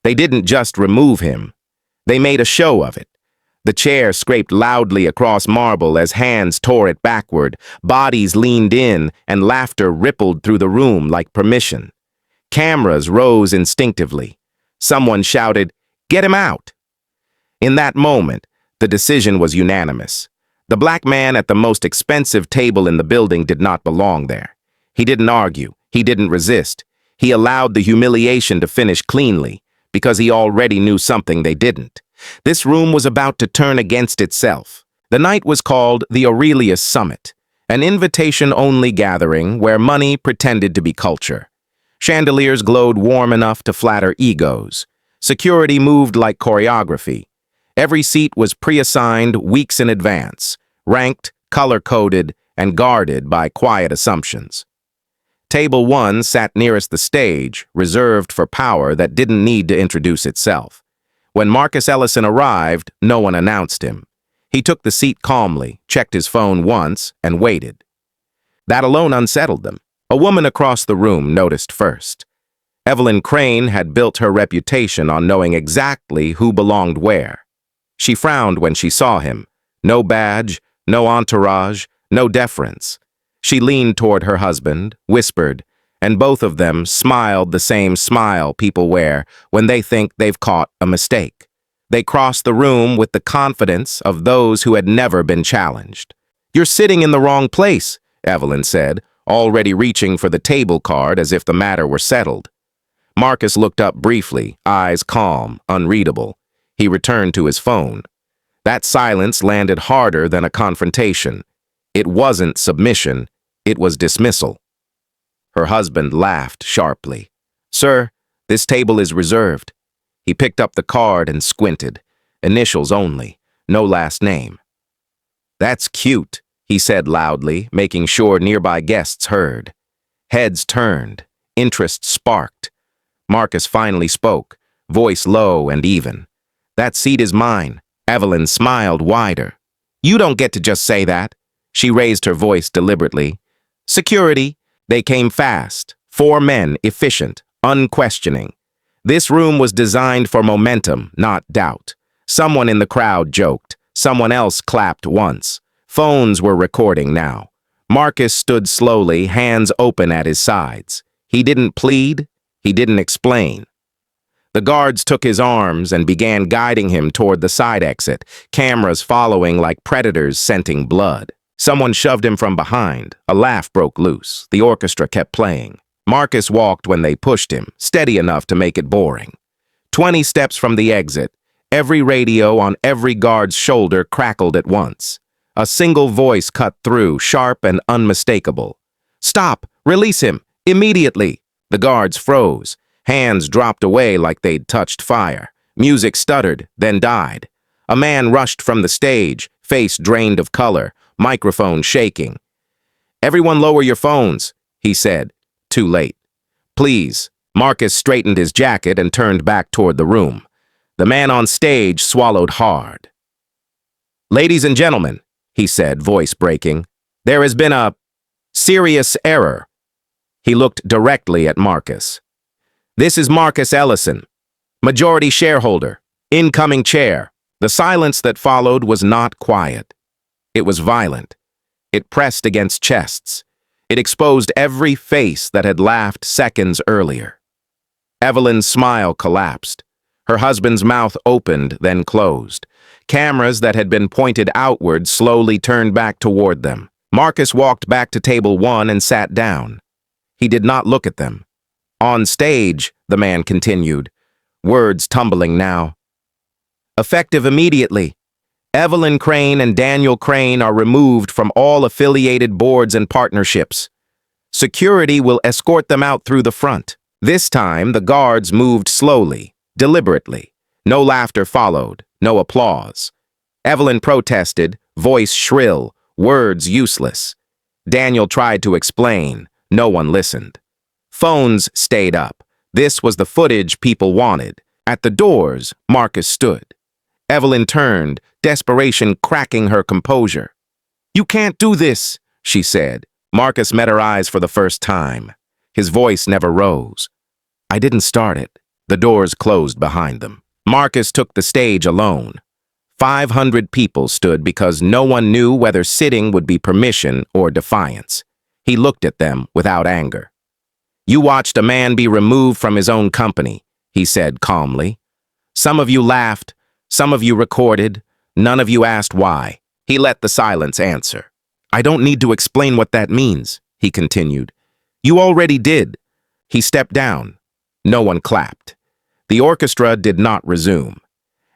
They didn't just remove him. They made a show of it. The chair scraped loudly across marble as hands tore it backward, bodies leaned in, and laughter rippled through the room like permission. Cameras rose instinctively. Someone shouted, "Get him out!" In that moment, the decision was unanimous. The black man at the most expensive table in the building did not belong there. He didn't argue. He didn't resist. He allowed the humiliation to finish cleanly, because he already knew something they didn't. This room was about to turn against itself. The night was called the Aurelius Summit, an invitation-only gathering where money pretended to be culture. Chandeliers glowed warm enough to flatter egos. Security moved like choreography. Every seat was pre-assigned weeks in advance, ranked, color-coded, and guarded by quiet assumptions. Table 1 sat nearest the stage, reserved for power that didn't need to introduce itself. When Marcus Ellison arrived, no one announced him. He took the seat calmly, checked his phone once, and waited. That alone unsettled them. A woman across the room noticed first. Evelyn Crane had built her reputation on knowing exactly who belonged where. She frowned when she saw him. No badge, no entourage, no deference. She leaned toward her husband, whispered, and both of them smiled the same smile people wear when they think they've caught a mistake. They crossed the room with the confidence of those who had never been challenged. "You're sitting in the wrong place," Evelyn said, already reaching for the table card as if the matter were settled. Marcus looked up briefly, eyes calm, unreadable. He returned to his phone. That silence landed harder than a confrontation. It wasn't submission, it was dismissal. Her husband laughed sharply. "Sir, this table is reserved." He picked up the card and squinted. Initials only, no last name. "That's cute," he said loudly, making sure nearby guests heard. Heads turned, interest sparked. Marcus finally spoke, voice low and even. "That seat is mine." Evelyn smiled wider. "You don't get to just say that." She raised her voice deliberately. "Security." They came fast. 4 men, efficient, unquestioning. This room was designed for momentum, not doubt. Someone in the crowd joked. Someone else clapped once. Phones were recording now. Marcus stood slowly, hands open at his sides. He didn't plead. He didn't explain. The guards took his arms and began guiding him toward the side exit, cameras following like predators scenting blood. Someone shoved him from behind. A laugh broke loose. The orchestra kept playing. Marcus walked when they pushed him, steady enough to make it boring. 20 steps from the exit, every radio on every guard's shoulder crackled at once. A single voice cut through, sharp and unmistakable. "Stop! Release him! Immediately!" The guards froze. Hands dropped away like they'd touched fire. Music stuttered, then died. A man rushed from the stage, face drained of color, microphone shaking. "Everyone lower your phones," he said. Too late. "Please." Marcus straightened his jacket and turned back toward the room. The man on stage swallowed hard. "Ladies and gentlemen," he said, voice breaking, "there has been a serious error." He looked directly at Marcus. "This is Marcus Ellison, majority shareholder, incoming chair." The silence that followed was not quiet. It was violent. It pressed against chests. It exposed every face that had laughed seconds earlier. Evelyn's smile collapsed. Her husband's mouth opened, then closed. Cameras that had been pointed outward slowly turned back toward them. Marcus walked back to table 1 and sat down. He did not look at them. "On stage," the man continued, words tumbling now. "Effective immediately. Evelyn Crane and Daniel Crane are removed from all affiliated boards and partnerships. Security will escort them out through the front." This time, the guards moved slowly, deliberately. No laughter followed, no applause. Evelyn protested, voice shrill, words useless. Daniel tried to explain. No one listened. Phones stayed up. This was the footage people wanted. At the doors, Marcus stood. Evelyn turned, desperation cracking her composure. "You can't do this," she said. Marcus met her eyes for the first time. His voice never rose. "I didn't start it." The doors closed behind them. Marcus took the stage alone. 500 people stood because no one knew whether sitting would be permission or defiance. He looked at them without anger. "You watched a man be removed from his own company," he said calmly. "Some of you laughed, some of you recorded, none of you asked why." He let the silence answer. "I don't need to explain what that means," he continued. "You already did." He stepped down. No one clapped. The orchestra did not resume.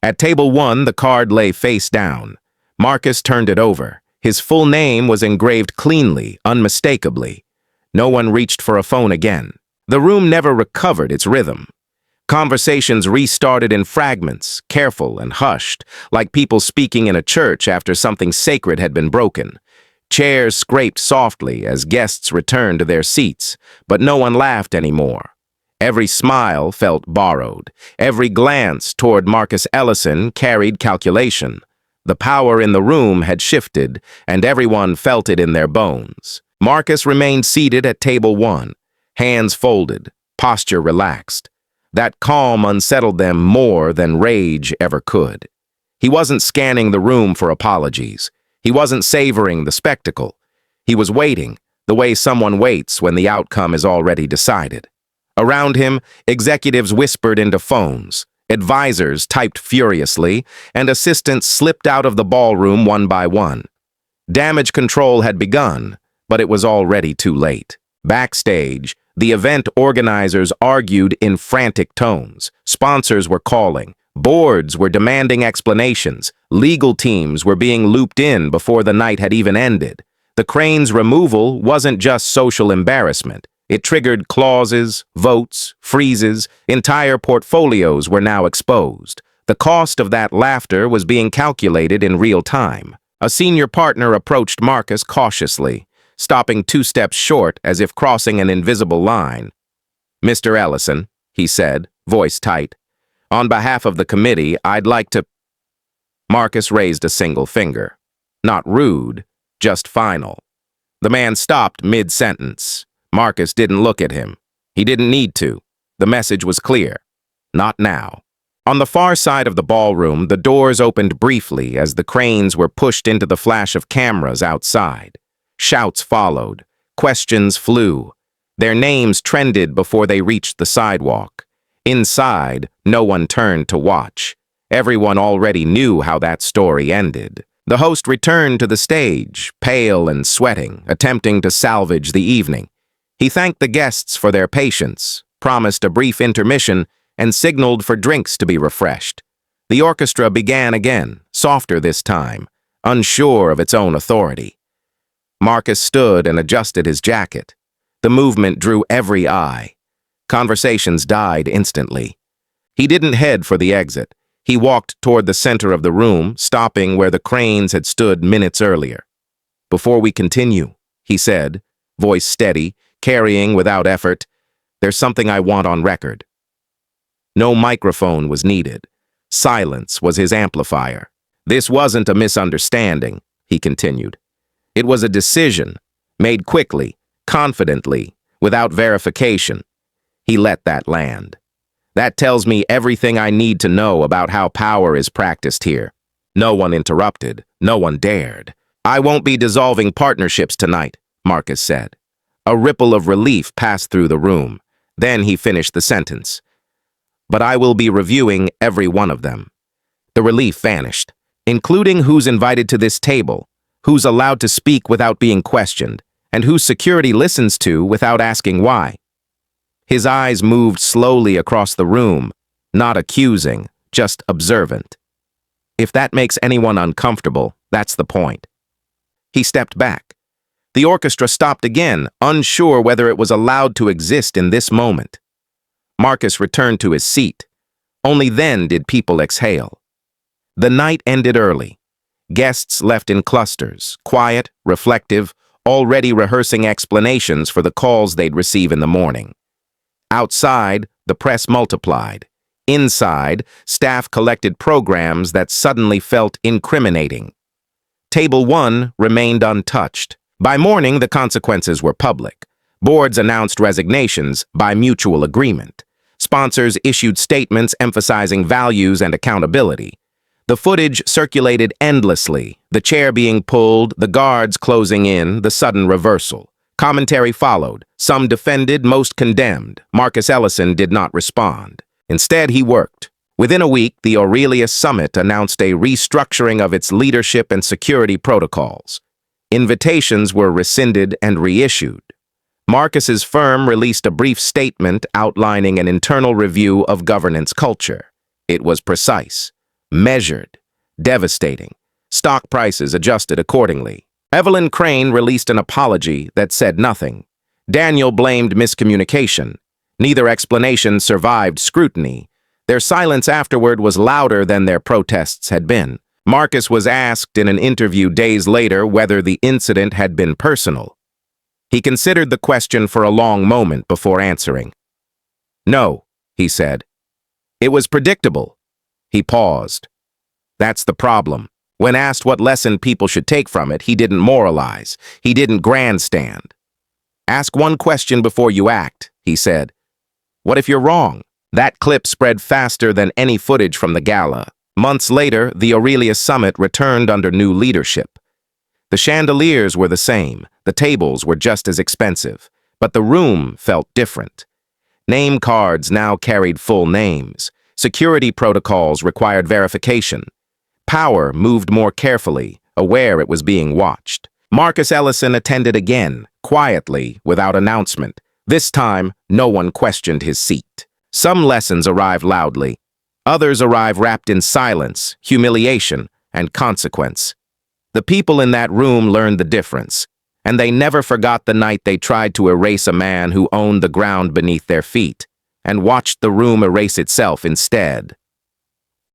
At table 1, the card lay face down. Marcus turned it over. His full name was engraved cleanly, unmistakably. No one reached for a phone again. The room never recovered its rhythm. Conversations restarted in fragments, careful and hushed, like people speaking in a church after something sacred had been broken. Chairs scraped softly as guests returned to their seats, but no one laughed anymore. Every smile felt borrowed. Every glance toward Marcus Ellison carried calculation. The power in the room had shifted, and everyone felt it in their bones. Marcus remained seated at table 1, hands folded, posture relaxed. That calm unsettled them more than rage ever could. He wasn't scanning the room for apologies. He wasn't savoring the spectacle. He was waiting, the way someone waits when the outcome is already decided. Around him, executives whispered into phones, advisors typed furiously, and assistants slipped out of the ballroom one by one. Damage control had begun, but it was already too late. Backstage, the event organizers argued in frantic tones. Sponsors were calling. Boards were demanding explanations. Legal teams were being looped in before the night had even ended. The crane's removal wasn't just social embarrassment. It triggered clauses, votes, freezes. Entire portfolios were now exposed. The cost of that laughter was being calculated in real time. A senior partner approached Marcus cautiously, stopping 2 steps short as if crossing an invisible line. "Mr. Ellison," he said, voice tight, "on behalf of the committee, I'd like to—" Marcus raised a single finger. Not rude, just final. The man stopped mid-sentence. Marcus didn't look at him. He didn't need to. The message was clear. Not now. On the far side of the ballroom, the doors opened briefly as the cranes were pushed into the flash of cameras outside. Shouts followed. Questions flew. Their names trended before they reached the sidewalk. Inside, no one turned to watch. Everyone already knew how that story ended. The host returned to the stage, pale and sweating, attempting to salvage the evening. He thanked the guests for their patience, promised a brief intermission, and signaled for drinks to be refreshed. The orchestra began again, softer this time, unsure of its own authority. Marcus stood and adjusted his jacket. The movement drew every eye. Conversations died instantly. He didn't head for the exit. He walked toward the center of the room, stopping where the cranes had stood minutes earlier. "Before we continue," he said, voice steady, carrying without effort, "there's something I want on record." No microphone was needed. Silence was his amplifier. "This wasn't a misunderstanding," he continued. "It was a decision, made quickly, confidently, without verification." He let that land. "That tells me everything I need to know about how power is practiced here." No one interrupted. No one dared. "I won't be dissolving partnerships tonight," Marcus said. A ripple of relief passed through the room. Then he finished the sentence. "But I will be reviewing every one of them." The relief vanished, including who's invited to this table, who's allowed to speak without being questioned, and whose security listens to without asking why. His eyes moved slowly across the room, not accusing, just observant. If that makes anyone uncomfortable, that's the point. He stepped back. The orchestra stopped again, unsure whether it was allowed to exist in this moment. Marcus returned to his seat. Only then did people exhale. The night ended early. Guests left in clusters, quiet, reflective, already rehearsing explanations for the calls they'd receive in the morning. Outside, the press multiplied. Inside, staff collected programs that suddenly felt incriminating. Table 1 remained untouched. By morning, the consequences were public. Boards announced resignations by mutual agreement. Sponsors issued statements emphasizing values and accountability. The footage circulated endlessly, the chair being pulled, the guards closing in, the sudden reversal. Commentary followed. Some defended, most condemned. Marcus Ellison did not respond. Instead, he worked. Within a week, the Aurelius Summit announced a restructuring of its leadership and security protocols. Invitations were rescinded and reissued. Marcus's firm released a brief statement outlining an internal review of governance culture. It was precise, measured, devastating. Stock prices adjusted accordingly. Evelyn Crane released an apology that said nothing. Daniel blamed miscommunication. Neither explanation survived scrutiny. Their silence afterward was louder than their protests had been. Marcus was asked in an interview days later whether the incident had been personal. He considered the question for a long moment before answering. "No," he said. "It was predictable." He paused. That's the problem. When asked what lesson people should take from it, he didn't moralize. He didn't grandstand. "Ask one question before you act," he said. "What if you're wrong?" That clip spread faster than any footage from the gala. Months later, the Aurelius Summit returned under new leadership. The chandeliers were the same, the tables were just as expensive, but the room felt different. Name cards now carried full names. Security protocols required verification. Power moved more carefully, aware it was being watched. Marcus Ellison attended again, quietly, without announcement. This time, no one questioned his seat. Some lessons arrived loudly. Others arrived wrapped in silence, humiliation, and consequence. The people in that room learned the difference, and they never forgot the night they tried to erase a man who owned the ground beneath their feet, and watched the room erase itself instead.